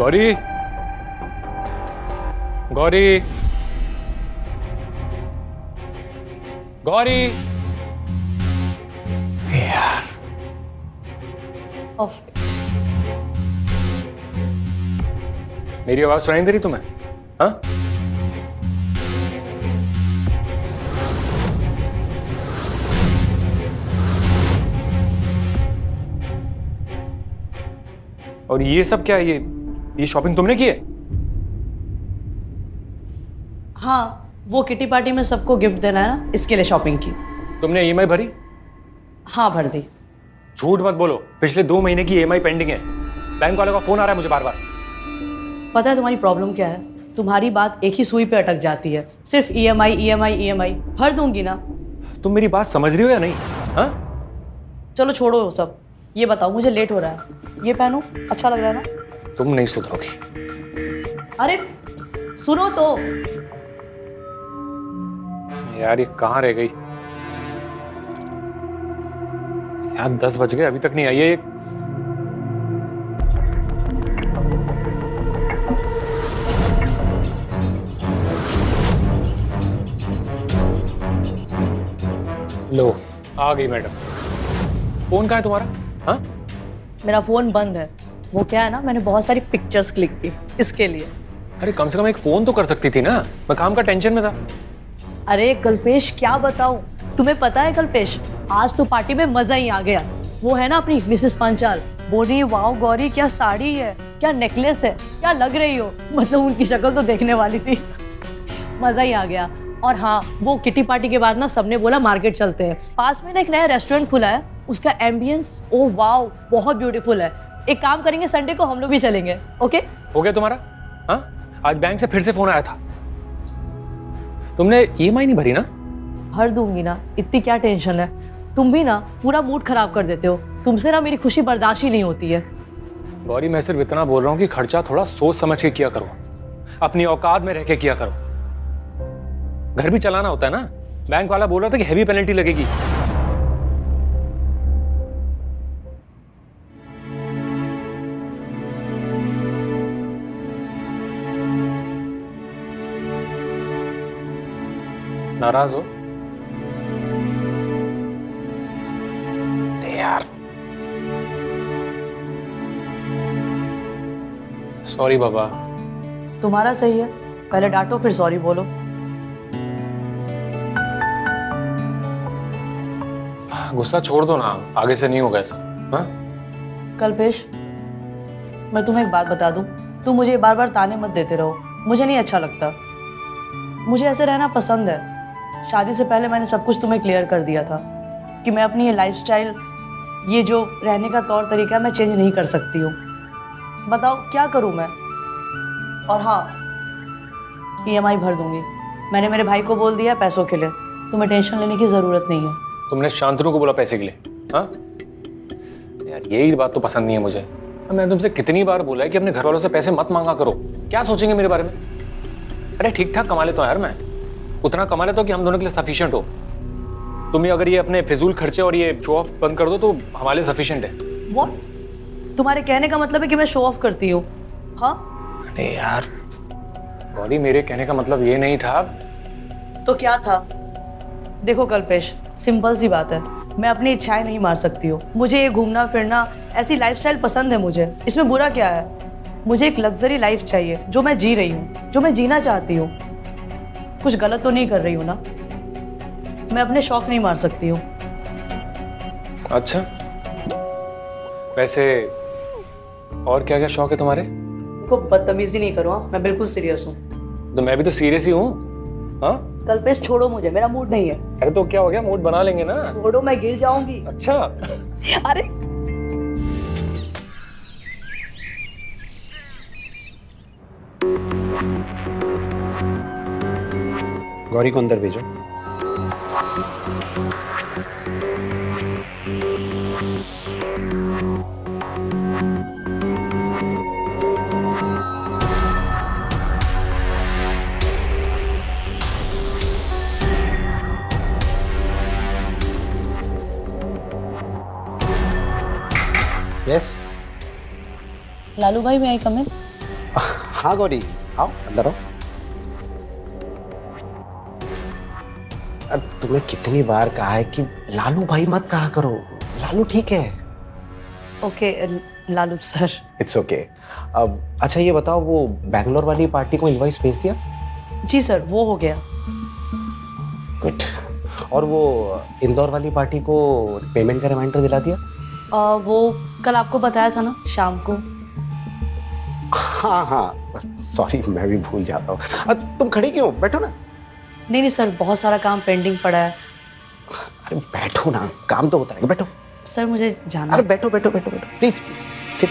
गौरी, गौरी, गौरी। यार मेरी आवाज सुनाई दे रही तुम्हें? हाँ? और ये सब क्या है? ये शॉपिंग तुमने की है? हाँ, वो किटी पार्टी में सबको गिफ्ट देना है ना, इसके लिए शॉपिंग की। तुमने ईएमआई भरी? हाँ, भर दी। झूठ मत बोलो, पिछले 2 महीने की ईएमआई पेंडिंग है। बैंक वाले का फोन आ रहा है मुझे बार बार। पता है तुम्हारी प्रॉब्लम क्या है? तुम्हारी बात एक ही सुई पे अटक जाती है, सिर्फ ईएमआई ईएमआई ईएमआई। भर दूंगी ना। तुम मेरी बात समझ रही हो या नहीं? हाँ? चलो छोड़ो वो सब, ये बताओ मुझे लेट हो रहा है, ये पहनूं? अच्छा लग रहा है ना? तुम नहीं सुधरोगी। अरे सुनो तो। यार ये कहाँ रह गई? यार 10 बज गए, अभी तक नहीं आई है ये। लो आ गई मैडम। फोन कहाँ है तुम्हारा? हाँ? मेरा फोन बंद है। वो क्या है ना, मैंने बहुत सारी पिक्चर्स क्लिक की इसके लिए। अरे कम से कम एक फोन तो कर सकती थी ना, मैं काम का टेंशन में था। अरे कल्पेश क्या बताऊं, तुम्हें पता है कल्पेश, आज तो पार्टी में मजा ही आ गया। वो है ना अपनी मिसेस पांचाल, बोल रही है वाओ गौरी क्या साड़ी है, क्या नेकलेस है, क्या लग रही हो। मतलब उनकी शक्ल तो देखने वाली थी। मजा ही आ गया। और हाँ, वो किटी पार्टी के बाद ना सबने बोला मार्केट चलते हैं। पास में ना एक नया रेस्टोरेंट खुला है, उसका एम्बियंस ओ वाओ बहुत ब्यूटीफुल है। एक काम करेंगे, संडे को हम लोग भी चलेंगे। ओके? हो गया तुम्हारा? हाँ? आज बैंक से फिर से फोन आया था। तुमने ईएमआई नहीं भरी ना? भर दूंगी ना, इतनी क्या टेंशन है। तुम भी ना पूरा मूड खराब कर देते हो, तुमसे ना मेरी खुशी बर्दाश्त ही नहीं होती है। गौरी मैं सिर्फ इतना बोल रहा हूँ कि खर्चा थोड़ा सोच समझ के किया करो, अपनी औकात में रह के किया करो। घर भी चलाना होता है ना। बैंक वाला बोल रहा था कि हेवी पेनल्टी लगेगी। नाराज हो? यार सॉरी बाबा। तुम्हारा सही है, पहले डांटो फिर सॉरी बोलो। गुस्सा छोड़ दो ना, आगे से नहीं होगा ऐसा। हाँ? कल्पेश, मैं तुम्हें एक बात बता दूं, तुम मुझे बार बार ताने मत देते रहो, मुझे नहीं अच्छा लगता। मुझे ऐसे रहना पसंद है। शादी से पहले मैंने सब कुछ तुम्हें क्लियर कर दिया था कि मैं अपनी ये लाइफस्टाइल, ये जो रहने का तौर तरीका मैं चेंज नहीं कर सकती हूँ। बताओ क्या करूँ मैं? और हाँ, ईएमआई भर दूंगी। मैंने मेरे भाई को बोल दिया पैसों के लिए, तुम्हें टेंशन लेने की ज़रूरत नहीं है। तुमने शांतनु को बोला पैसे के लिए? हाँ? यार यही बात तो पसंद नहीं है मुझे। मैंने तुमसे कितनी बार बोला है कि अपने घर वालों से पैसे मत मांगा करो, क्या सोचेंगे मेरे बारे में। अरे ठीक ठाक कमा लेता हूँ यार मैं, उतना कमा लेता हूँ कि हम दोनों के लिए सफिशिएंट हो। तुम अगर ये अपने फिजूल खर्चे और ये शो ऑफ बंद कर दो तो हमारे लिए सफिशिएंट है। व्हाट? तुम्हारे कहने का मतलब है कि मैं शो ऑफ करती हूँ? हाँ? अरे यार गौरी, मेरे कहने का मतलब ये नहीं था। तो क्या था? देखो कल्पेश, सिंपल सी बात है, मैं अपनी इच्छाएं नहीं मार सकती हूँ। मुझे ये घूमना फिरना, ऐसी लाइफस्टाइल पसंद है मुझे, इसमें बुरा क्या है? मुझे एक लग्जरी लाइफ चाहिए जो मैं जी रही हूँ, जो मैं जीना चाहती हूँ। कुछ गलत तो नहीं कर रही हूँ ना? मैं अपने शौक नहीं मार सकती हूँ। अच्छा, वैसे और क्या क्या शौक है तुम्हारे? देखो बदतमीजी नहीं करो, हाँ? मैं बिल्कुल सीरियस हूँ। तो मैं भी तो सीरियस ही हूँ। हाँ? कल्पेश छोड़ो मुझे, मेरा मूड नहीं है। अरे तो क्या हो गया, मूड बना लेंगे ना। छोड़ो, मैं गिर जाऊंगी। अच्छा अरे गौरी को अंदर भेजो। यस। लालू भाई, मैं आई कम इन? हाँ गौरी, आओ अंदर आओ। अब तुम्हें कितनी बार कहा है कि लालू भाई मत कहा करो, लालू ठीक है। Okay Lalu sir. It's okay. अब अच्छा ये बताओ, वो बैंगलोर वाली पार्टी को इनवाइस भेज दिया? जी सर, वो हो गया। गुड। और वो इंदौर वाली पार्टी को पेमेंट का रिमाइंडर दिला दिया? वो कल आपको बताया था ना शाम को। हाँ हाँ, सॉरी मैं भी भूल जाता हूँ। तुम खड़ी क्यों, बैठो ना। नहीं नहीं सर, बहुत सारा काम पेंडिंग पड़ा है। अरे बैठो ना, काम तो होता है, बैठो। सर मुझे जाना अरे है। बैठो बैठो बैठो बैठो, प्लीज सिट।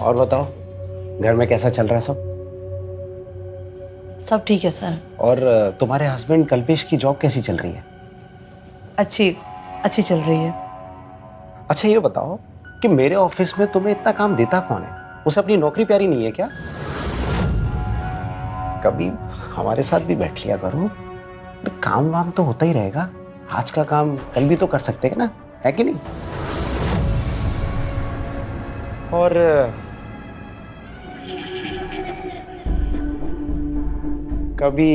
और बताओ, घर में कैसा चल रहा है सब? सब ठीक है सर। और तुम्हारे हस्बैंड कल्पेश की जॉब कैसी चल रही है? अच्छी अच्छी चल रही है। अच्छा ये बताओ कि मेरे ऑफिस में तुम्हें इतना काम देता कौन है? उसे अपनी नौकरी प्यारी नहीं है क्या? कभी हमारे साथ भी बैठ लिया करो, काम वाम तो होता ही रहेगा। आज का काम कल भी तो कर सकते हैं ना, है कि नहीं? और कभी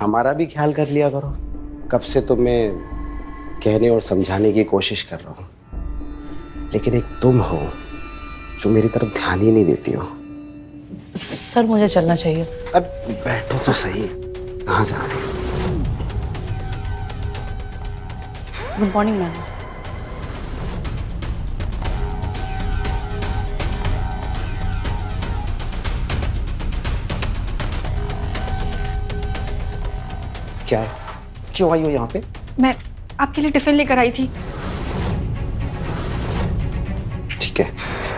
हमारा भी ख्याल कर लिया करो। कब से तुम्हें कहने और समझाने की कोशिश कर रहा हूं, लेकिन एक तुम हो जो मेरी तरफ ध्यान ही नहीं देती हो। सर मुझे चलना चाहिए। अब बैठो तो सही, कहाँ जा रहे हो? Good morning ma'am. क्या है? क्यों आई हो यहाँ पे? मैं आपके लिए टिफिन लेकर आई थी। ठीक है,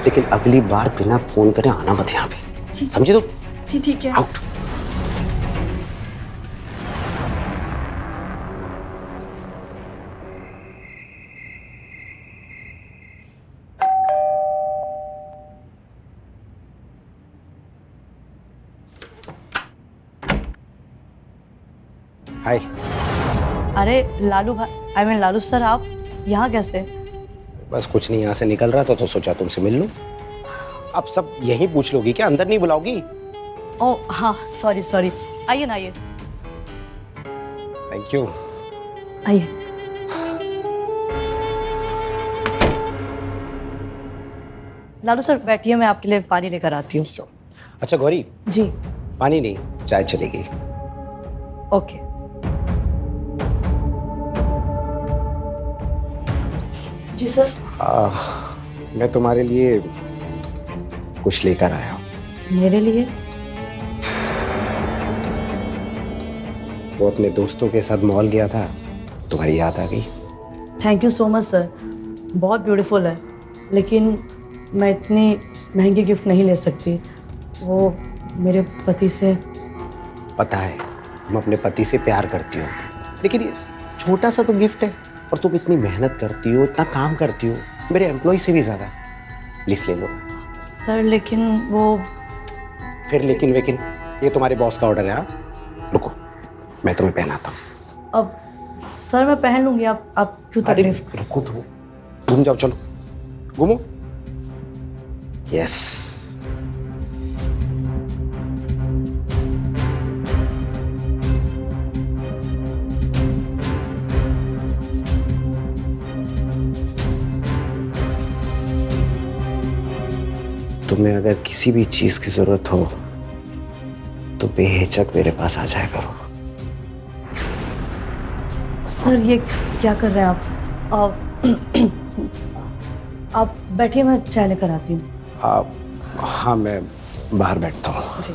लेकिन अगली बार बिना फोन करे आना मत यहाँ पे, जी समझे? तो जी ठीक है। आउट। हाय। अरे लालू भाई, आई मीन लालू सर, आप यहाँ कैसे? बस कुछ नहीं, यहाँ से निकल रहा था तो सोचा तुमसे मिल लूं। आप सब यहीं पूछ लोगी क्या, अंदर नहीं बुलाओगी? ओह हाँ, सॉरी सॉरी। आइए ना, आइए थैंक यू। आइए। लालू सर बैठिए, मैं आपके लिए पानी लेकर आती हूँ। अच्छा गौरी, जी पानी नहीं, चाय चलेगी। ओके। जी सर। मैं तुम्हारे लिए कुछ लेकर आया हूँ। मेरे लिए? वो अपने दोस्तों के साथ मॉल गया था, तुम्हारी याद आ गई। Thank you so much sir, बहुत ब्यूटीफुल है, लेकिन मैं इतनी महंगी गिफ्ट नहीं ले सकती। वो मेरे पति से। पता है तुम अपने पति से प्यार करती हो, लेकिन ये छोटा सा तो गिफ्ट है, और तुम इतनी मेहनत करती हो, इतना काम करती हो, मेरे एम्प्लॉय से भी ज्यादा। प्लीज ले लो। सर लेकिन वो। फिर लेकिन वेकिन, ये तुम्हारे बॉस का ऑर्डर है। हाँ रुको, मैं तुम्हें पहनाता हूँ। अब सर मैं पहन लूंगी, आप क्यों अरे तकलीफ? रुको तो, घूम जाओ, चलो घूमो। यस। तुम्हें अगर किसी भी चीज की जरूरत हो तो बेहिचक मेरे पास आ जाया करो। सर ये क्या कर रहे हैं आप? आप बैठिए, मैं चाय लेकर आती हूँ। हाँ मैं बाहर बैठता हूँ। जी।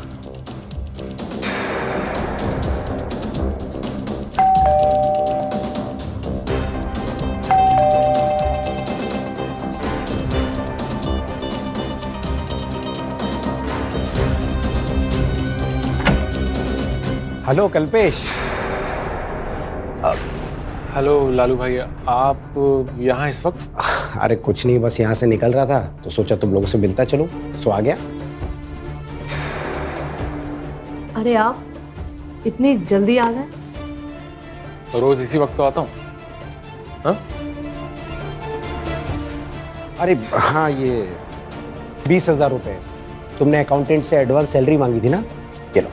हेलो कल्पेश। हेलो लालू भाई, आप यहाँ इस वक्त? अरे कुछ नहीं, बस यहाँ से निकल रहा था तो सोचा तुम लोगों से मिलता चलो, सो आ गया। अरे आप इतनी जल्दी आ गए? रोज इसी वक्त तो आता हूँ। हाँ? अरे हाँ, ये 20,000 रुपये तुमने अकाउंटेंट से एडवांस सैलरी मांगी थी ना, ये लो।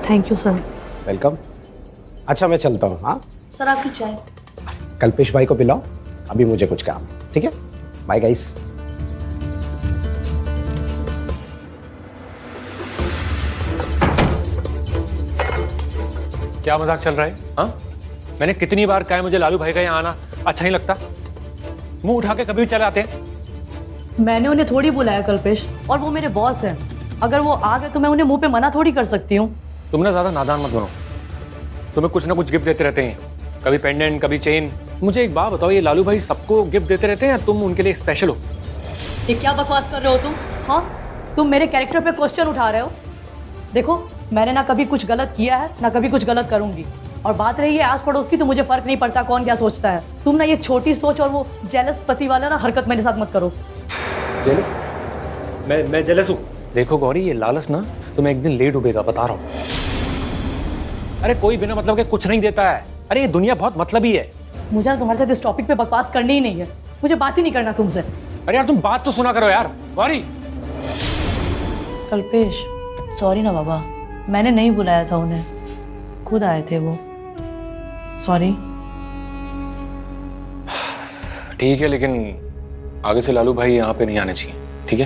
Thank you sir. वेलकम। अच्छा मैं चलता हूँ। हाँ सर आपकी चाय। कल्पेश भाई को पिलाओ, अभी मुझे कुछ काम है। ठीक है, बाय गाइस। क्या मजाक चल रहा है? हाँ, मैंने कितनी बार कहा है मुझे लालू भाई का यहाँ आना अच्छा नहीं लगता। मुंह उठा के कभी भी चले आते हैं। मैंने उन्हें थोड़ी बुलाया कल्पेश, और वो मेरे बॉस हैं। अगर वो आ गए तो मैं उन्हें मुंह पे मना थोड़ी कर सकती हूँ। तुम ना ज्यादा नादान मत बनो। तुम्हें कुछ ना कुछ गिफ्ट देते रहते हैं, कभी पेंडेंट कभी चेन। मुझे एक बात बताओ, ये लालू भाई सबको गिफ्ट देते रहते हैं या तुम उनके लिए स्पेशल हो? ये क्या बकवास कर रहे हो तुम? हाँ, तुम मेरे कैरेक्टर पे क्वेश्चन उठा रहे हो। देखो, मैंने ना कभी कुछ गलत किया है ना कभी कुछ गलत करूंगी। और बात रही है आस पड़ोस की, तो मुझे फर्क नहीं पड़ता कौन क्या सोचता है। तुम ना ये छोटी सोच और वो जेलस पति वाला ना हरकत मेरे साथ मत करो। मैं जेलस हूँ? देखो गौरी, ये लालच ना तुम्हें एक दिन ले डूबेगा, बता रहा हूँ। अरे कोई बिना मतलब के कुछ नहीं देता है। अरे ये दुनिया बहुत मतलबी है। मुझे ना तुम्हारे साथ इस टॉपिक पे बकवास करनी ही नहीं है। मुझे बात ही नहीं करना तुमसे। अरे यार तुम बात तो सुना करो यार। गौरी, कल्पेश सॉरी ना बाबा, मैंने नहीं बुलाया था उन्हें, खुद आए थे वो। सॉरी। ठीक है, लेकिन आगे से लालू भाई यहाँ पे नहीं आने चाहिए, ठीक है?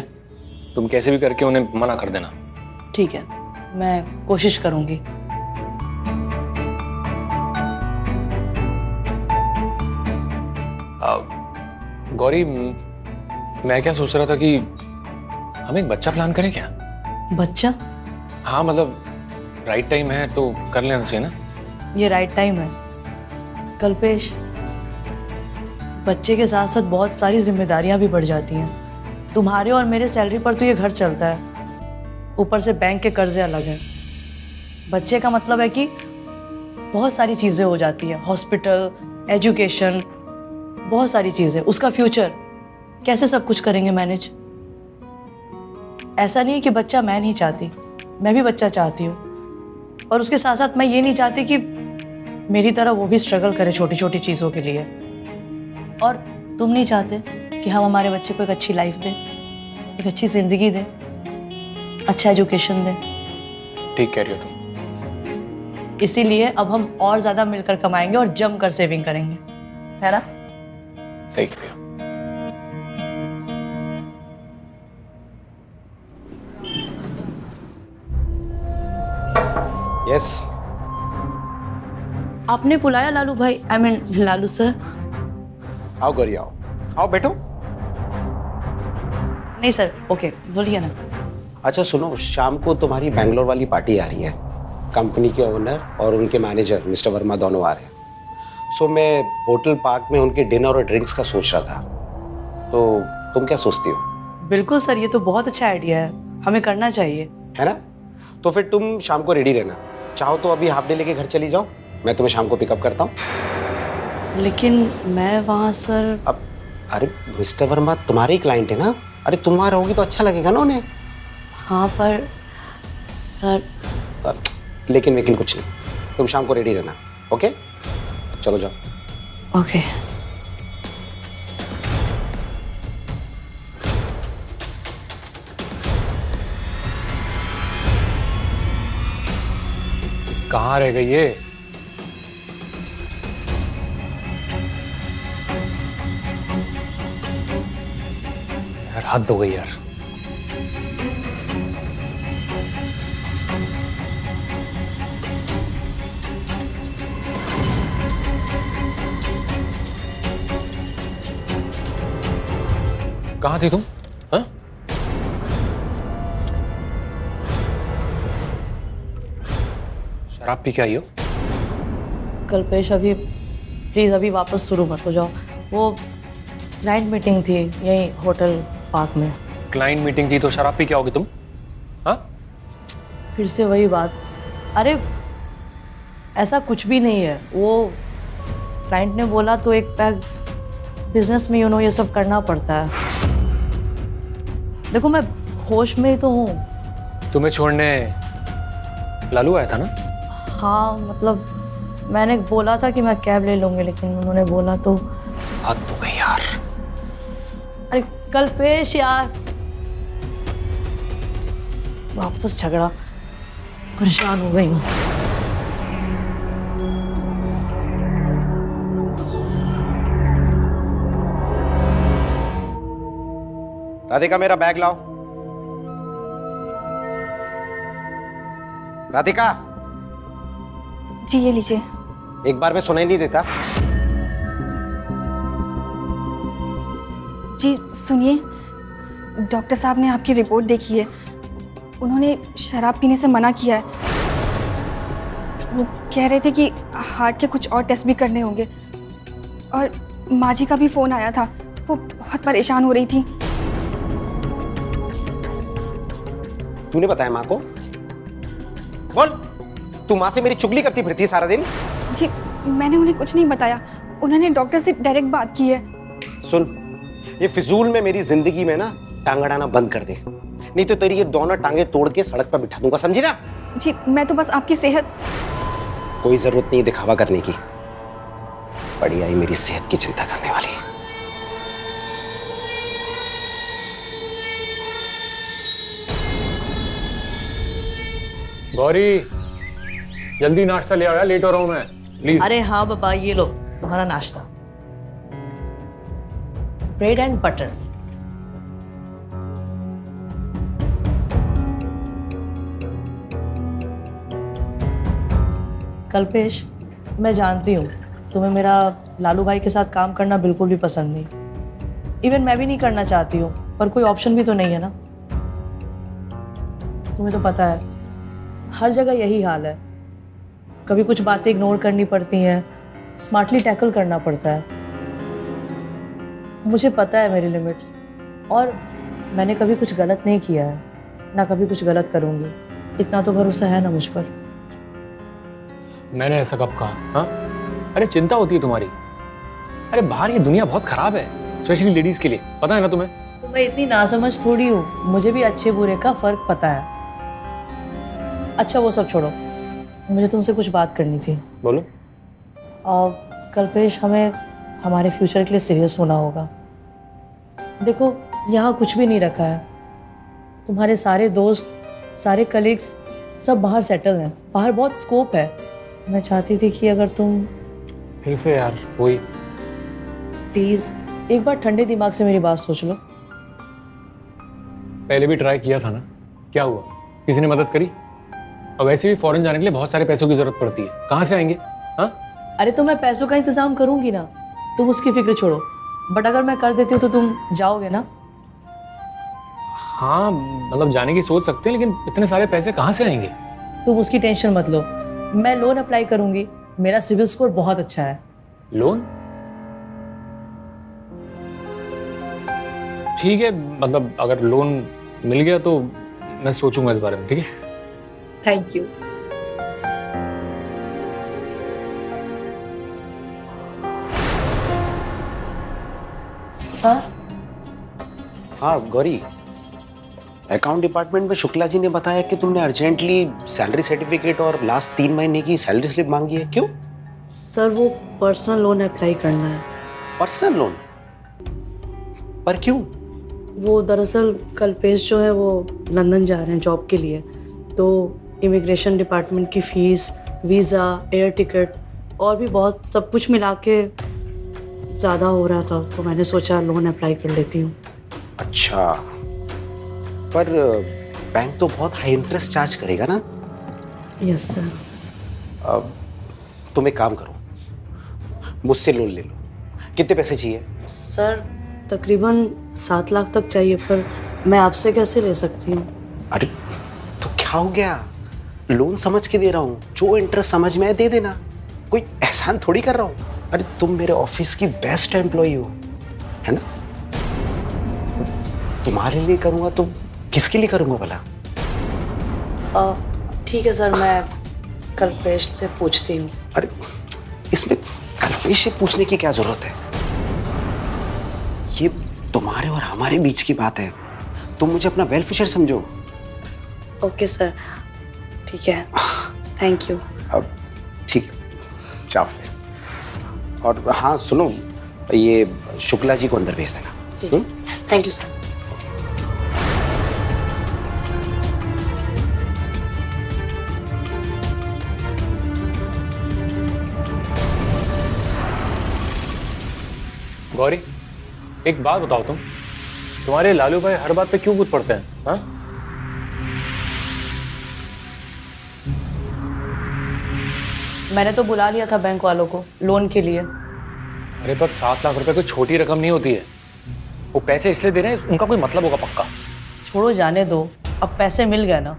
तुम कैसे भी करके उन्हें मना कर देना। ठीक है, मैं कोशिश करूंगी। गौरी, मैं क्या सोच रहा था कि हम एक बच्चा प्लान करें क्या? बच्चा? हाँ मतलब राइट टाइम है तो कर लेना चाहिए ना। ये राइट टाइम है कल्पेश। बच्चे के साथ साथ बहुत सारी जिम्मेदारियां भी बढ़ जाती हैं। तुम्हारे और मेरे सैलरी पर तो ये घर चलता है, ऊपर से बैंक के कर्जे अलग हैं। बच्चे का मतलब है कि बहुत सारी चीज़ें हो जाती हैं, हॉस्पिटल, एजुकेशन, बहुत सारी चीज़ें। उसका फ्यूचर कैसे सब कुछ करेंगे मैनेज? ऐसा नहीं है कि बच्चा मैं नहीं चाहती, मैं भी बच्चा चाहती हूँ। और उसके साथ साथ मैं ये नहीं चाहती कि मेरी तरह वो भी स्ट्रगल करे छोटी छोटी चीज़ों के लिए। और तुम नहीं चाहते कि हम हमारे बच्चे को एक अच्छी लाइफ दें, एक अच्छी ज़िंदगी दें, अच्छा एजुकेशन दें। ठीक कह रही हो तुम। इसीलिए अब हम और ज़्यादा मिलकर कमाएंगे और जम कर सेविंग करेंगे, है ना? सही कह रही हो। यस। आपने बुलाया लालू भाई, आई मीन लालू सर? आओ गौरी, आओ आओ बैठो। नहीं सर, ओके बोलिए ना। अच्छा सुनो, शाम को तुम्हारी बैंगलोर वाली पार्टी आ रही है। कंपनी के ओनर और उनके मैनेजर मिस्टर वर्मा दोनों आ रहे हैं। सो मैं होटल पार्क में उनके डिनर और ड्रिंक्स का सोच रहा था, तो तुम क्या सोचती हो? बिल्कुल सर, ये तो बहुत अच्छा आइडिया है, हमें करना चाहिए। है ना? तो फिर तुम शाम को रेडी रहना। चाहो तो अभी हाफ डे लेके घर चली जाओ, मैं तुम्हें शाम को पिकअप करता हूँ। लेकिन मैं वहाँ सर। अब अरे मिस्टर वर्मा तुम्हारे ही क्लाइंट है ना, अरे तुम वहाँ रहोगी तो अच्छा लगेगा ना उन्हें। हाँ पर सर। लेकिन कुछ नहीं, तुम शाम को रेडी रहना। ओके, चलो जाओ। ओके। कहाँ रह गई ये? यार हद हो गई यार। कहाँ थी तुम? हाँ? शराब पी के आई हो? कल्पेश अभी प्लीज़ अभी वापस शुरू मत हो जाओ। वो क्लाइंट मीटिंग थी यही होटल पार्क में। क्लाइंट मीटिंग थी तो शराब पी के आओगी तुम? हाँ? फिर से वही बात। अरे ऐसा कुछ भी नहीं है, वो क्लाइंट ने बोला तो एक पैक। बिजनेस में ये सब करना पड़ता है। देखो मैं होश में ही तो हूँ। तुम्हें छोड़ने लालू आया था ना? हाँ मतलब मैंने बोला था कि मैं कैब ले लूँगी, लेकिन उन्होंने बोला तो। हद हो गई यार। अरे कल्पेश यार, वापस झगड़ा, परेशान हो गई हूँ। राधिका मेरा बैग लाओ। राधिका, जी ये लीजिए। एक बार में सुनाई नहीं देता? जी सुनिए, डॉक्टर साहब ने आपकी रिपोर्ट देखी है। उन्होंने शराब पीने से मना किया है। वो कह रहे थे कि हार्ट के कुछ और टेस्ट भी करने होंगे। और माँ जी का भी फ़ोन आया था, वो बहुत परेशान हो रही थी। तूने बताया माँ को? बोल, तू माँ से मेरी चुगली करती फिरती है सारा दिन? जी मैंने उन्हें कुछ नहीं बताया, उन्होंने डॉक्टर से डायरेक्ट बात की है। सुन, ये फिजूल में मेरी जिंदगी में ना टांग अड़ाना बंद कर दे, नहीं तो तेरी ये दोनों टांगे तोड़ के सड़क पर बिठा दूंगा, समझी ना? जी मैं तो बस आपकी सेहत। कोई जरूरत नहीं दिखावा करने की, बड़ी आई मेरी सेहत की चिंता करने वाली। गौरी, जल्दी नाश्ता ले आओ यार, लेट हो रहा हूं मैं, प्लीज। अरे हाँ बाबा, ये लो तुम्हारा नाश्ता, ब्रेड एंड बटर। कल्पेश, मैं जानती हूँ तुम्हें मेरा लालू भाई के साथ काम करना बिल्कुल भी पसंद नहीं। इवन मैं भी नहीं करना चाहती हूँ, पर कोई ऑप्शन भी तो नहीं है ना। तुम्हें तो पता है हर जगह यही हाल है, कभी कुछ बातें इग्नोर करनी पड़ती हैं, स्मार्टली टैकल करना पड़ता है। मुझे पता है मेरी लिमिट्स, और मैंने कभी कुछ गलत नहीं किया है, ना कभी कुछ गलत करूँगी। इतना तो भरोसा है ना मुझ पर। मैंने ऐसा कब कहा? हाँ, अरे चिंता होती है तुम्हारी। अरे बाहर ये दुनिया बहुत खराब है, स्पेशली लेडीज के लिए, पता है ना तुम्हें? तो मैं इतनी नासमझ थोड़ी हूँ, मुझे भी अच्छे बुरे का फर्क पता है। अच्छा वो सब छोड़ो, मुझे तुमसे कुछ बात करनी थी। बोलो। कल्पेश, हमें हमारे फ्यूचर के लिए सीरियस होना होगा। देखो यहाँ कुछ भी नहीं रखा है, तुम्हारे सारे दोस्त, सारे कलीग्स सब बाहर सेटल हैं, बाहर बहुत स्कोप है। मैं चाहती थी कि अगर तुम फिर से यार वही। प्लीज़ एक बार ठंडे दिमाग से मेरी बात सोच लो। पहले भी ट्राई किया था ना, क्या हुआ? किसी ने मदद करी? और वैसे भी फॉरेन जाने के लिए बहुत सारे पैसों की जरूरत पड़ती है, कहाँ से आएंगे? हाँ, अरे तो मैं पैसों का इंतजाम करूंगी ना, तुम उसकी फिक्र छोड़ो। बट अगर मैं कर देती हूँ तो तुम जाओगे ना? हाँ मतलब जाने की सोच सकते हैं, लेकिन इतने सारे पैसे कहाँ से आएंगे? तुम उसकी टेंशन मत लो, मैं लोन अप्लाई करूंगी, मेरा सिविल स्कोर बहुत अच्छा है। लोन? ठीक है, मतलब अगर लोन मिल गया तो मैं सोचूंगा इस बारे में, ठीक है? Thank you. सर? हाँ गौरी, अकाउंट डिपार्टमेंट में शुक्ला जी ने बताया कि तुमने अर्जेंटली सैलरी सर्टिफिकेट और लास्ट 3 महीने की सैलरी स्लिप मांगी है, क्यों? सर वो पर्सनल लोन अप्लाई करना है। Personal loan? पर क्यों? वो दरअसल कल्पेश जो है वो लंदन जा रहे हैं जॉब के लिए, तो इमिग्रेशन डिपार्टमेंट की फ़ीस, वीज़ा, एयर टिकट और भी बहुत सब कुछ मिला के ज़्यादा हो रहा था, तो मैंने सोचा लोन अप्लाई कर लेती हूँ। अच्छा, पर बैंक तो बहुत हाई इंटरेस्ट चार्ज करेगा ना? Yes sir. अब तुम एक काम करो, मुझसे लोन ले लो। कितने पैसे चाहिए? सर तकरीबन 7 लाख तक चाहिए, पर मैं आपसे कैसे ले सकती हूँ? अरे तो क्या हो गया, लोन समझ के दे रहा हूँ, जो इंटरेस्ट समझ में आए दे देना, कोई एहसान थोड़ी कर रहा हूँ। अरे तुम मेरे ऑफिस की बेस्ट एम्प्लॉई हो, है ना? तुम्हारे लिए करूँगा तो किसके लिए करूँगा भला? ठीक है सर, मैं कल्पेश से पूछती हूँ। अरे इसमें कल्पेश से पूछने की क्या जरूरत है? ये तुम्हारे और हमारे बीच की बात है, तुम मुझे अपना वेल विशर समझो। ओके सर, ठीक है, थैंक यू। अब ठीक, जाओ फिर। और हाँ सुनो, ये शुक्ला जी को अंदर भेज देना। Thank you sir. गौरी, एक बात बताओ तुम, तुम्हारे लालू भाई हर बात पे क्यों कूद पड़ते हैं? हाँ? मैंने तो बुला लिया था बैंक वालों को लोन के लिए। अरे पर 7 लाख रुपए कोई छोटी रकम नहीं होती है। वो पैसे इसलिए दे रहे हैं, उनका कोई मतलब होगा पक्का। छोड़ो, जाने दो, अब पैसे मिल गए ना।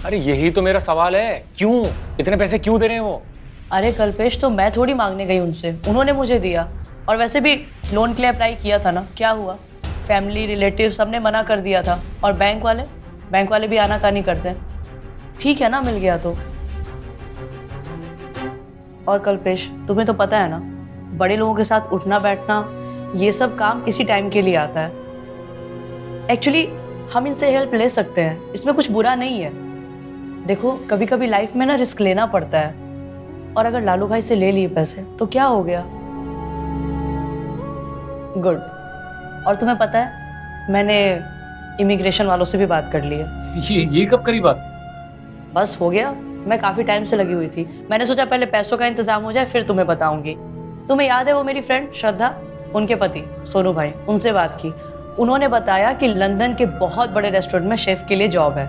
अरे यही तो मेरा सवाल है, क्यों इतने पैसे क्यों दे रहे हैं वो? अरे कल्पेश, तो मैं थोड़ी मांगने गई उनसे, उन्होंने मुझे दिया। और वैसे भी लोन के लिए अप्लाई किया था ना, क्या हुआ? फैमिली रिलेटिव सबने मना कर दिया था। और बैंक वाले भी आनाकानी करते हैं। ठीक है ना, मिल गया तो। और कल्पेश, तुम्हें तो पता है ना, बड़े लोगों के साथ उठना बैठना ये सब काम इसी टाइम के लिए आता है। एक्चुअली हम इनसे हेल्प ले सकते हैं, इसमें कुछ बुरा नहीं है। देखो, कभी कभी लाइफ में ना रिस्क लेना पड़ता है। और अगर लालू भाई से ले लिए पैसे तो क्या हो गया? गुड। और तुम्हें पता है, मैंने इमिग्रेशन वालों से भी बात कर ली है। ये कब करी बात? बस हो गया, मैं काफ़ी टाइम से लगी हुई थी। मैंने सोचा पहले पैसों का इंतजाम हो जाए, फिर तुम्हें बताऊंगी। तुम्हें याद है वो मेरी फ्रेंड श्रद्धा, उनके पति सोनू भाई, उनसे बात की। उन्होंने बताया कि लंदन के बहुत बड़े रेस्टोरेंट में शेफ के लिए जॉब है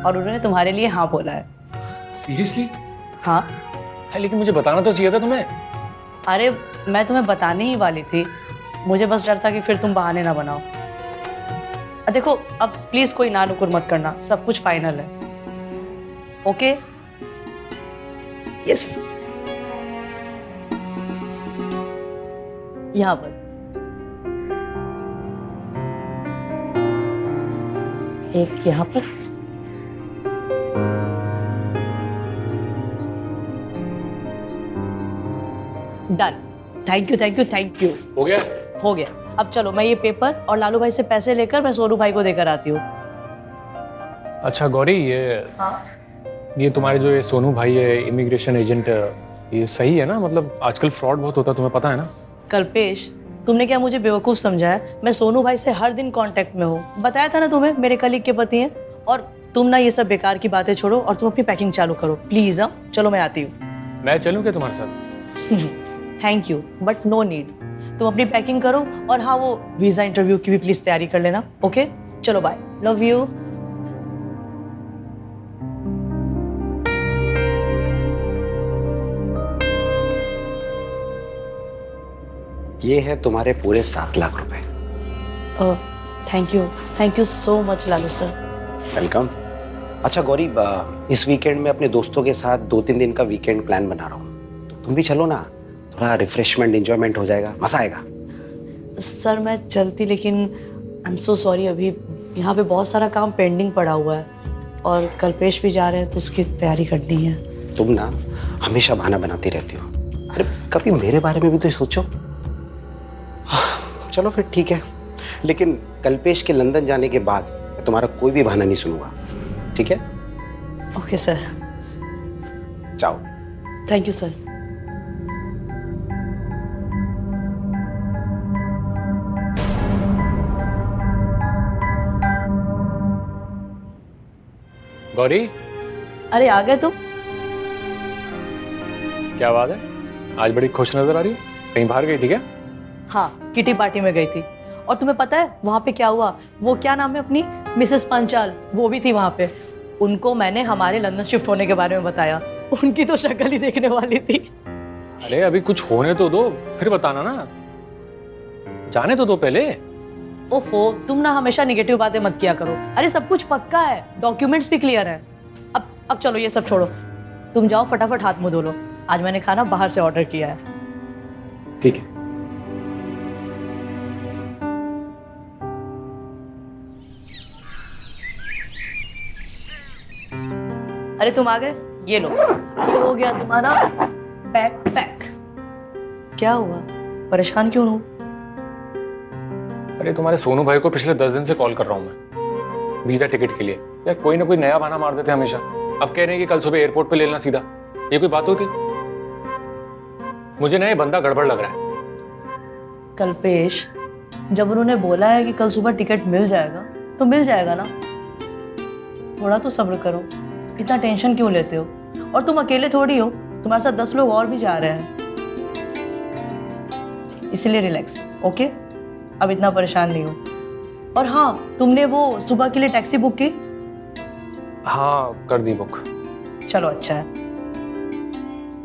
और उन्होंने तुम्हारे लिए हाँ बोला है। सीरियसली? हाँ। है, लेकिन मुझे बताना तो चाहिए था तुम्हें। अरे मैं तुम्हें बताने ही वाली थी, मुझे बस डर था कि फिर तुम बहाने ना बनाओ। देखो, अब प्लीज कोई ना नुकुर मत करना, सब कुछ फाइनल है। ओके? यस। यहाँ पर एक, यहाँ पर done. Thank you thank you thank you. हो गया? हो गया। अब चलो, मैं ये पेपर और लालू भाई से पैसे लेकर मैं सोनू भाई को देकर आती हूँ। अच्छा गौरी, ये तुम्हारे जो ये सोनू भाई है इमिग्रेशन एजेंट, ये सही है ना? मतलब आजकल फ्रॉड बहुत होता है, तुम्हें पता है ना? कल्पेश, तुमने क्या मुझे बेवकूफ समझा है? मैं सोनू भाई से हर दिन कांटेक्ट में हूँ। बताया था ना तुम्हें, मेरे कलीग के पति हैं। और तुम ना ये सब बेकार की बातें छोड़ो और तुम अपनी पैकिंग चालू करो प्लीज। हाँ चलो, मैं आती हूँ। मैं चलूँ क्या तुम्हारे साथ? Thank you but no need. तुम अपनी पैकिंग करो और हाँ, वो वीजा इंटरव्यू की भी प्लीज तैयारी कर लेना। ओके चलो, बाय, लव यू। ये है तुम्हारे पूरे 7 लाख रुपए। Thank you so much Lalu sir. Welcome. अच्छा गौरी, इस वीकेंड में अपने दोस्तों के साथ 2-3 दिन का वीकेंड प्लान बना रहा हूँ, तो तुम भी चलो ना, थोड़ा रिफ्रेशमेंट एंजॉयमेंट हो जाएगा, मजा आएगा। सर मैं चलती, लेकिन आई एम सो सॉरी, अभी यहाँ पे बहुत सारा काम पेंडिंग पड़ा हुआ है और कल्पेश भी जा रहे हैं तो उसकी तैयारी करनी है। तुम ना हमेशा बहाना बनाती रहती हो। अरे कभी मेरे बारे में भी तो सोचो। चलो फिर ठीक है, लेकिन कल्पेश के लंदन जाने के बाद मैं तुम्हारा कोई भी बहाना नहीं सुनूंगा, ठीक है? Okay sir. जाओ। Thank you sir. गौरी, अरे आ गए तुम? क्या बात है, आज बड़ी खुश नजर आ रही हो। कहीं बाहर गई थी क्या? हाँ, किटी पार्टी में गई थी। और तुम्हें पता है वहां पे क्या हुआ? वो क्या नाम है अपनी, मिसेस पंचाल, वो भी थी वहां पे। उनको मैंने हमारे लंदन शिफ्ट होने के बारे में बताया। उनकी तो शक्ल ही देखने वाली थी। अरे अभी कुछ होने तो दो, फिर बताना ना, जाने तो दो पहले। ओफो, तुम ना हमेशा निगेटिव बातें मत किया करो। अरे सब कुछ पक्का है, डॉक्यूमेंट्स भी क्लियर है। अब चलो ये सब छोड़ो, तुम जाओ फटाफट हाथ मुंह धो लो। आज मैंने खाना बाहर से ऑर्डर किया है। ठीक है। अरे तुम आ गए, ये लो, ये हो गया तुम्हारा बैग पैक। क्या हुआ, परेशान क्यों हूँ? अरे तुम्हारे सोनू भाई को पिछले 10 दिन से कॉल कर रहा हूँ मैं वीजा टिकट के लिए। यार कोई ना कोई नया बहाना मार देते हैं हमेशा। अब कह रहे हैं कि कल सुबह एयरपोर्ट पे ले लेना सीधा। ये कोई बात होती? मुझे ना ये बंदा गड़बड़ लग रहा है। कल्पेश, जब उन्होंने बोला है कि कल सुबह टिकट मिल जाएगा तो मिल जाएगा ना। थोड़ा तो सब्र करो, इतना टेंशन क्यों लेते हो? और तुम अकेले थोड़ी हो, तुम्हारे साथ 10 लोग और भी जा रहे हैं, इसलिए रिलैक्स। ओके, अब इतना परेशान नहीं हो। और हाँ, तुमने वो सुबह के लिए टैक्सी बुक की? हाँ, कर दी बुक। चलो अच्छा है।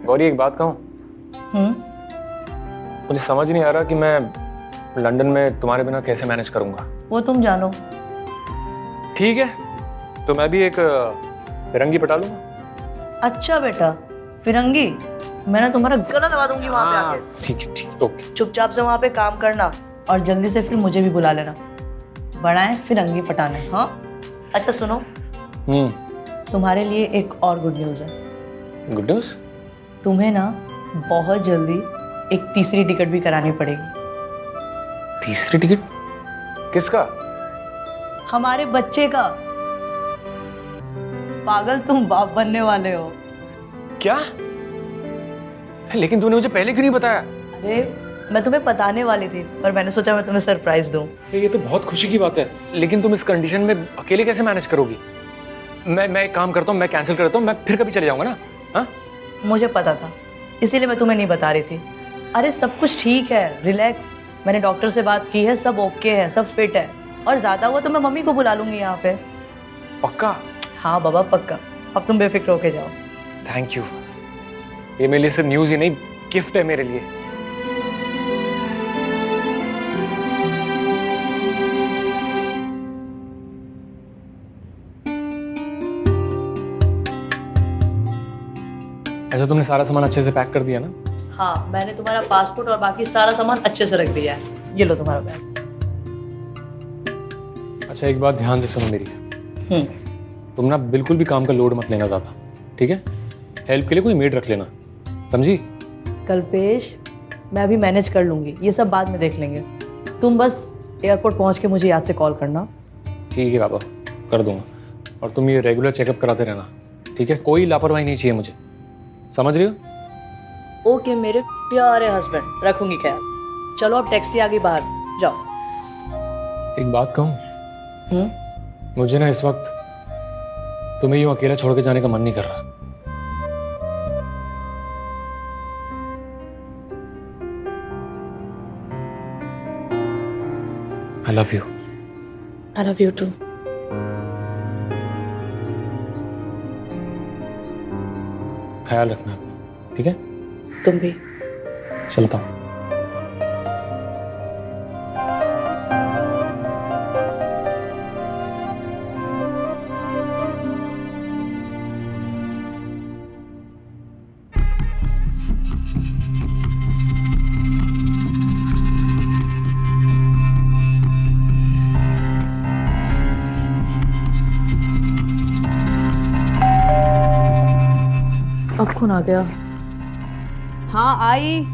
गौरी एक बात कहूँ, मुझे समझ नहीं आ रहा कि मैं लंदन में तुम्हारे बिना कैसे मैनेज करूंगा। वो तुम जानो। ठीक है, तो मैं भी एक फिरंगी पटा लूंगा। अच्छा बेटा, फिरंगी? मैं ना तुम्हारा गला दबा दूंगी वहां पे आके। ठीक है, ठीक, ओके। चुपचाप से वहां पे काम करना और जल्दी से फिर मुझे भी बुला लेना। बड़ा है फिरंगी पटाने। हाँ अच्छा सुनो, तुम्हारे लिए एक और गुड न्यूज़ है। Good news? तुम्हें ना बहुत जल्दी एक तीसरी टिकट भी करानी पड़ेगी। तीसरी टिकट? किसका? हमारे बच्चे का। पागल, तुम बाप बनने वाले हो। क्या? लेकिन तूने मुझे पहले क्यों नहीं बताया? अरे मैं तुम्हें बताने वाली थी, पर मैंने सोचा मैं तुम्हें सरप्राइज दूं। ये तो बहुत खुशी की बात है, लेकिन तुम इस कंडीशन में अकेले कैसे मैनेज करोगी? मैं एक काम करता हूँ, मैं कैंसिल करता हूँ, मैं फिर कभी चले जाऊंगा ना। हाँ, मुझे पता था, इसीलिए मैं तुम्हें नहीं बता रही थी। अरे सब कुछ ठीक है, रिलैक्स। मैंने डॉक्टर से बात की है, सब ओके है, सब फिट है। और ज्यादा हुआ तो मैं मम्मी को बुला लूंगी यहाँ पे। पक्का? हाँ बाबा पक्का, अब तुम बेफिक्र होके जाओ। Thank you. ये मेरे लिए सिर्फ न्यूज़ ही नहीं, गिफ्ट है मेरे लिए। ऐसा तुमने सारा सामान अच्छे से पैक कर दिया ना? हाँ, मैंने तुम्हारा पासपोर्ट और बाकी सारा सामान अच्छे से रख दिया है। ये लो तुम्हारा बैग। अच्छा एक बात ध्यान से सुनो मेरी, तुम ना बिल्कुल भी काम का लोड मत लेना ज़्यादा, ठीक है? हेल्प के लिए कोई मेड रख लेना, समझी? कल्पेश, मैं अभी मैनेज कर लूंगी, ये सब बाद में देख लेंगे। तुम बस एयरपोर्ट पहुंच के मुझे याद से कॉल करना। ठीक है पापा, कर दूंगा। और तुम ये रेगुलर चेकअप कराते रहना, ठीक है? कोई लापरवाही नहीं चाहिए मुझे, समझ रही हो? ओके मेरे प्यारे हस्बैंड, रखूंगी ख्याल। चलो अब टैक्सी आ गई बाहर, जाओ। एक बात कहूँ, मुझे ना इस वक्त तुम्हें यूं अकेला छोड़ के जाने का मन नहीं कर रहा। I love you. I love you too. ख्याल रखना अपना, ठीक है? तुम भी। चलता हूँ। अब कौन आ गया? हाँ आई।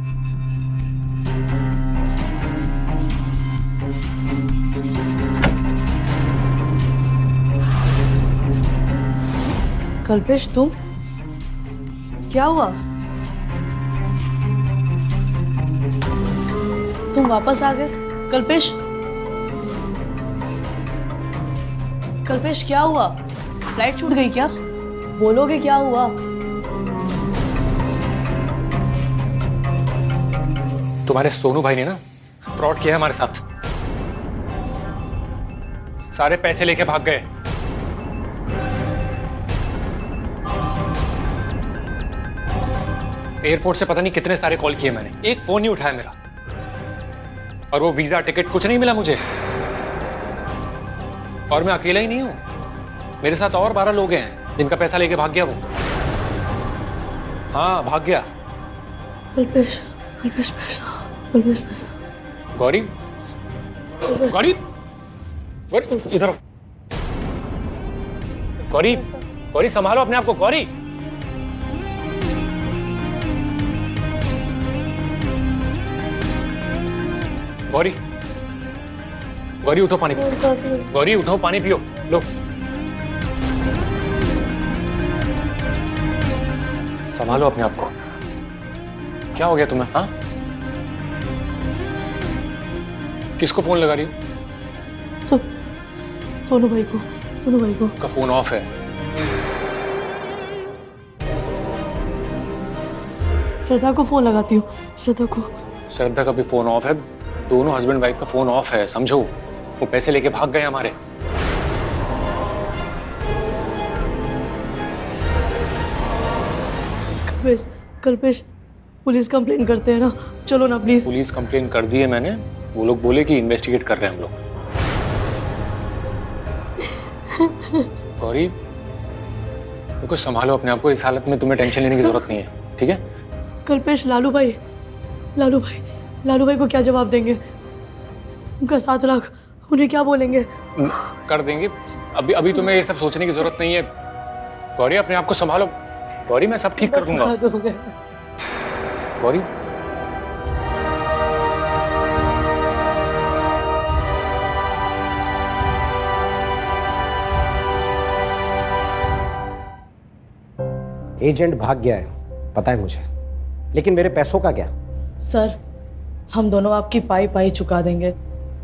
कल्पेश तुम? क्या हुआ? तुम वापस आ गए? कल्पेश, कल्पेश क्या हुआ? फ्लाइट छूट गई क्या? बोलोगे क्या हुआ? तुम्हारे सोनू भाई ने ना फ्रॉड किया है हमारे साथ, सारे पैसे लेके भाग गए। एयरपोर्ट से पता नहीं कितने सारे कॉल किए मैंने, एक फोन नहीं उठाया मेरा। और वो वीजा टिकट कुछ नहीं मिला मुझे। और मैं अकेला ही नहीं हूं, मेरे साथ और 12 लोग हैं जिनका पैसा लेके भाग गया वो। हाँ भाग गया। कल्पेश, कल्पेश पैसा, कल्पेश पैसा। गौरी, गौरी, गौरी इधर आओ। गौरी, गौरी संभालो अपने आप को। गौरी, गौरी, गौरी उठो पानी पियो। गौरी उठो पानी पियो, लो। संभालो अपने आप को। क्या हो गया तुम्हें? हाँ किसको फोन लगा रही हो? सोनू भाई को। का फोन ऑफ है। श्रद्धा को फोन लगाती हूँ। श्रद्धा का भी फोन ऑफ है। दोनों हस्बैंड वाइफ का फोन ऑफ है, समझो। वो पैसे लेके भाग गए हमारे। कल्पेश पुलिस कंप्लेन करते हैं ना, चलो ना प्लीज। पुलिस कंप्लेन कर दी है मैंने। वो लोग बोले कि इन्वेस्टिगेट कर रहे हैं हम लोग। गौरी, देखो संभालो अपने आप को। इस हालत में तुम्हें टेंशन लेने की जरूरत नहीं है, ठीक है? कल्पेश, लालू भाई को क्या जवाब देंगे? उनका 7 लाख, उन्हें क्या बोलेंगे? कर देंगे। अभी तुम्हें ये सब सोचने की जरूरत नहीं है। गौरी, अपने आप को संभालो। गौरी, मैं सब ठीक कर दूंगा। गौरी, एजेंट भाग गया है, पता है मुझे, लेकिन मेरे पैसों का क्या? सर, हम दोनों आपकी पाई चुका देंगे,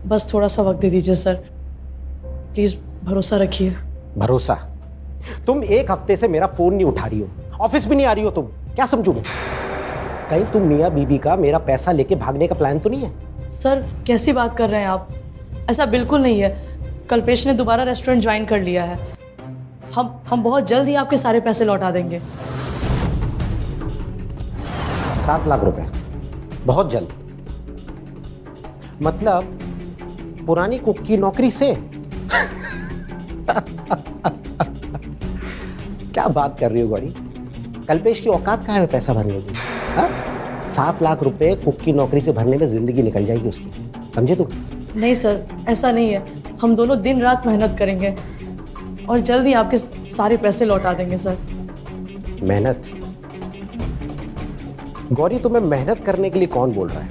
बस थोड़ा सा वक्त दे दीजिए सर, प्लीज भरोसा रखिए। भरोसा? तुम 1 हफ्ते से मेरा फोन नहीं उठा रही हो, ऑफिस भी नहीं आ रही हो, तुम क्या समझू मैं? कहीं तुम मियाँ बीबी का मेरा पैसा लेके भागने का प्लान तो नहीं है? सर, कैसी बात कर रहे हैं आप? ऐसा बिल्कुल नहीं है। कल्पेश ने दोबारा रेस्टोरेंट ज्वाइन कर लिया है। हम बहुत जल्द ही आपके सारे पैसे लौटा देंगे। 7 लाख रुपए बहुत जल्द? मतलब पुरानी कुक की नौकरी से? क्या बात कर रही हो गौरी? कल्पेश की औकात कहाँ है पैसा भरने की? 7 लाख रुपए कुक की नौकरी से भरने में जिंदगी निकल जाएगी उसकी, समझे तुम? नहीं सर, ऐसा नहीं है। हम दोनों दिन रात मेहनत करेंगे और जल्द ही आपके सारे पैसे लौटा देंगे सर। मेहनत? गौरी, तुम्हें मेहनत करने के लिए कौन बोल रहा है?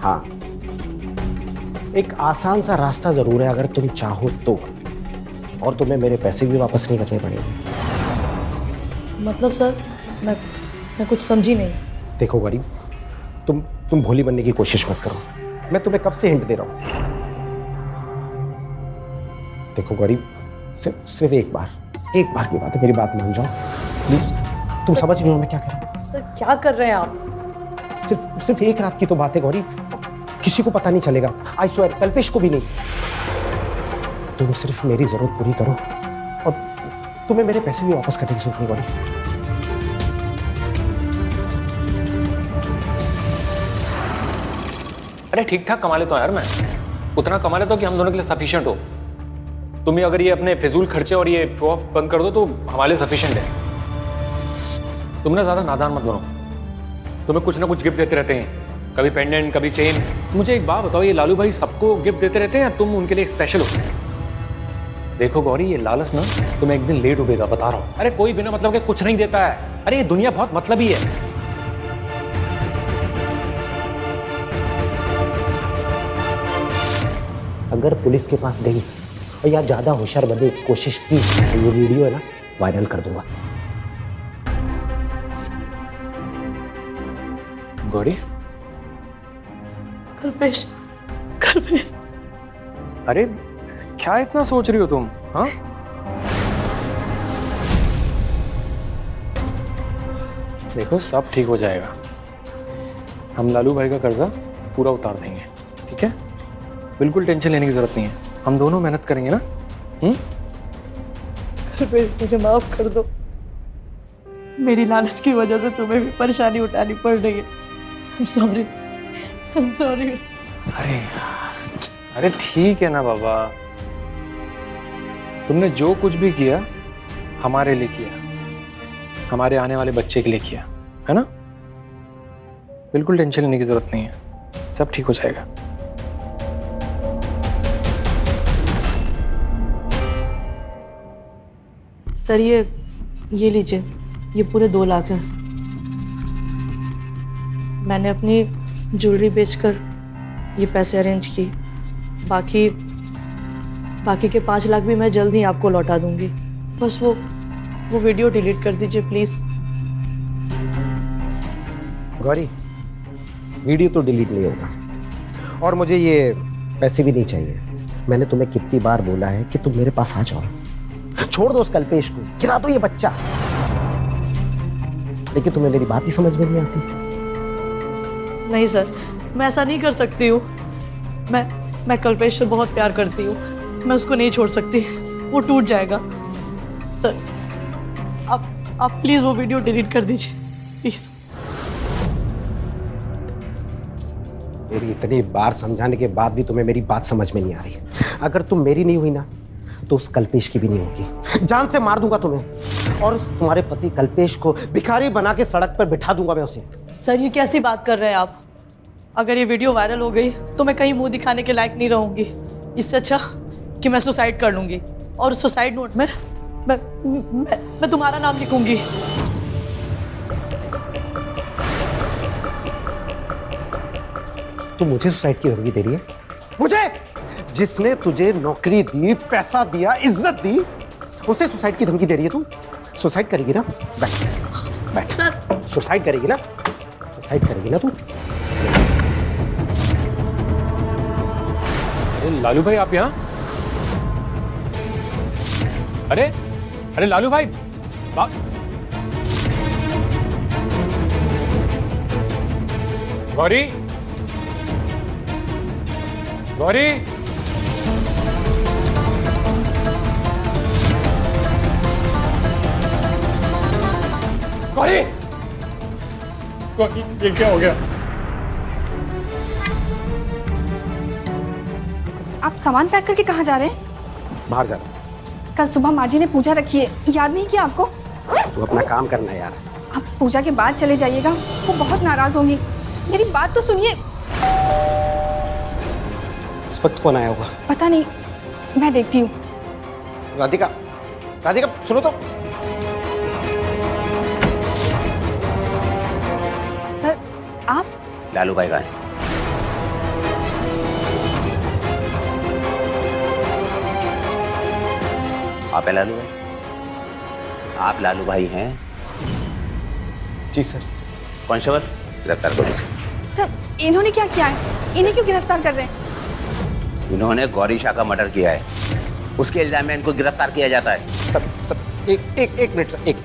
हाँ, एक आसान सा रास्ता जरूर है अगर तुम चाहो तो, और तुम्हें मेरे पैसे भी वापस नहीं करने पड़ेंगे। मतलब सर, मैं कुछ समझी नहीं। देखो गौरी, तुम भोली बनने की कोशिश मत करो। मैं तुम्हें कब से हिंट दे रहा हूं। देखो गौरी, सिर्फ एक बार की बात है, मेरी बात मान जाओ प्लीज। तुम समझ नहीं हो मैं क्या कर रहा हूं? सर, क्या कर रहे हैं आप? सिर्फ एक रात की तो बात है गौरी, किसी को पता नहीं चलेगा। आई स्वेयर, कल्पेश को भी नहीं। तुम सिर्फ मेरी जरूरत पूरी करो और तुम्हें मेरे पैसे भी वापस करने की जरूरत नहीं गौरी। अरे ठीक ठाक कमा लेता हूँ यार मैं। उतना कमा लेता हूँ कि हम दोनों के लिए सफिशिएंट हो। तुम अगर ये अपने फिजूल खर्चे और ये शो ऑफ बंद कर दो तो हमारे लिए सफिशिएंट है। तुम ना ज्यादा नादान मत बनो। तुम्हें कुछ ना कुछ गिफ्ट देते रहते हैं, कभी पेंडेंट, कभी चेन। मुझे एक बात बताओ, ये लालू भाई सबको गिफ्ट देते रहते हैं या तुम उनके लिए स्पेशल हो? देखो गौरी, ये लालच ना तुम्हें एक दिन लेट डूबेगा, बता रहा हूँ। अरे कोई बिना मतलब के कुछ नहीं देता है। अरे ये दुनिया बहुत मतलबी है। अगर पुलिस के पास गई और या ज्यादा होशियार बनने की कोशिश की तो ये वीडियो है ना, वायरल कर दूंगा। गौरी, कल्पेश, अरे क्या इतना सोच रही हो तुम? हाँ, देखो सब ठीक हो जाएगा। हम लालू भाई का कर्जा पूरा उतार देंगे, ठीक है? बिल्कुल टेंशन लेने की जरूरत नहीं है। हम दोनों मेहनत करेंगे ना। कल्पेश, मुझे माफ कर दो। मेरी लालच की वजह से तुम्हें भी परेशानी उठानी पड़ रही है। I'm sorry। अरे यार, अरे ठीक है ना बाबा। तुमने जो कुछ भी किया हमारे लिए किया, हमारे आने वाले बच्चे के लिए किया, है ना? बिल्कुल टेंशन लेने की जरूरत नहीं है, सब ठीक हो जाएगा। सर, ये लीजिए, ये पूरे 2 लाख हैं। मैंने अपनी ज्वेलरी बेचकर ये पैसे अरेंज की। बाकी के 5 लाख भी मैं जल्द ही आपको लौटा दूंगी। बस वो वीडियो डिलीट कर दीजिए प्लीज। गौरी, वीडियो तो डिलीट नहीं होगा, और मुझे ये पैसे भी नहीं चाहिए। मैंने तुम्हें कितनी बार बोला है कि तुम मेरे पास आ जाओ, छोड़ दो उस कल्पेश को, गिरा दो ये बच्चा, लेकिन तुम्हें मेरी बात ही समझ में नहीं आती। नहीं सर, मैं ऐसा नहीं कर सकती हूँ। मैं कल्पेश से बहुत प्यार करती हूँ, मैं उसको नहीं छोड़ सकती, वो टूट जाएगा। सर आप प्लीज़ वो वीडियो डिलीट कर दीजिए प्लीज़। मेरी इतनी बार समझाने के बाद भी तुम्हें मेरी बात समझ में नहीं आ रही। अगर तुम मेरी नहीं हुई ना तो उस कल्पेश की भी नहीं होगी। जान से मार दूंगा तुम्हें और उस तुम्हारे पति कल्पेश को भिखारी बना के सड़क पर बिठा दूंगा मैं उसे। सर ये कैसी बात कर रहे हैं आप? अगर ये वीडियो वायरल हो गई तो मैं कहीं मुंह दिखाने के लायक नहीं रहूंगी। इससे अच्छा कि मैं सुसाइड कर लूंगी और उस सुसाइड नोट में मैं तुम्हारा नाम लिखूंगी। तू मुझे सुसाइड की धमकी दे रही है? मुझे? जिसने तुझे नौकरी दी, पैसा दिया, इज्जत दी, उसे सुसाइड की धमकी दे रही है तू? सुसाइड करेगी ना? बैठ। सर सुसाइड करेगी ना? सुसाइड करेगी ना तू? अरे लालू भाई आप यहाँ? अरे लालू भाई गौरी गौरी गौरी गौरी ये क्या हो गया? आप सामान पैक करके कहाँ जा रहे हैं? बाहर जा रहा कल सुबह माँ जी ने पूजा रखी है, याद नहीं किया आपको? तू अपना काम करना है यार। आप पूजा के बाद चले जाइएगा, वो बहुत नाराज होंगी। मेरी बात तो सुनिए। इस वक्त कौन आया होगा? पता नहीं, मैं देखती हूँ। राधिका, राधिका सुनो तो। सर आप? लालू भाई का है। आप है लालू भाई? आप लालू भाई हैं? जी सर। कांस्टेबल गिरफ्तार करो इसे। सर इन्होंने क्या किया है? इन्हें क्यों गिरफ्तार कर रहे हैं? इन्होंने गौरी शाह का मर्डर किया है, उसके इल्जाम में इनको गिरफ्तार किया जाता है। सर एक मिनट सर, एक।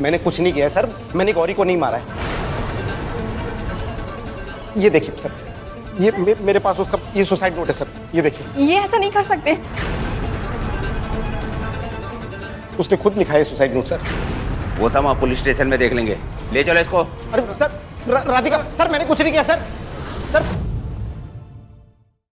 मैंने कुछ नहीं किया है सर, मैंने गौरी को नहीं मारा है। ये देखिए सर, ये मेरे पास उसका ये सुसाइड नोट है सर, ये देखिए। ये ऐसा नहीं कर सकते। उसने खुद लिखा है सुसाइड नोट सर। वो तो हम पुलिस स्टेशन में देख लेंगे, ले चलो इसको। अरे सर राधिका सर, मैंने कुछ नहीं किया सर। सर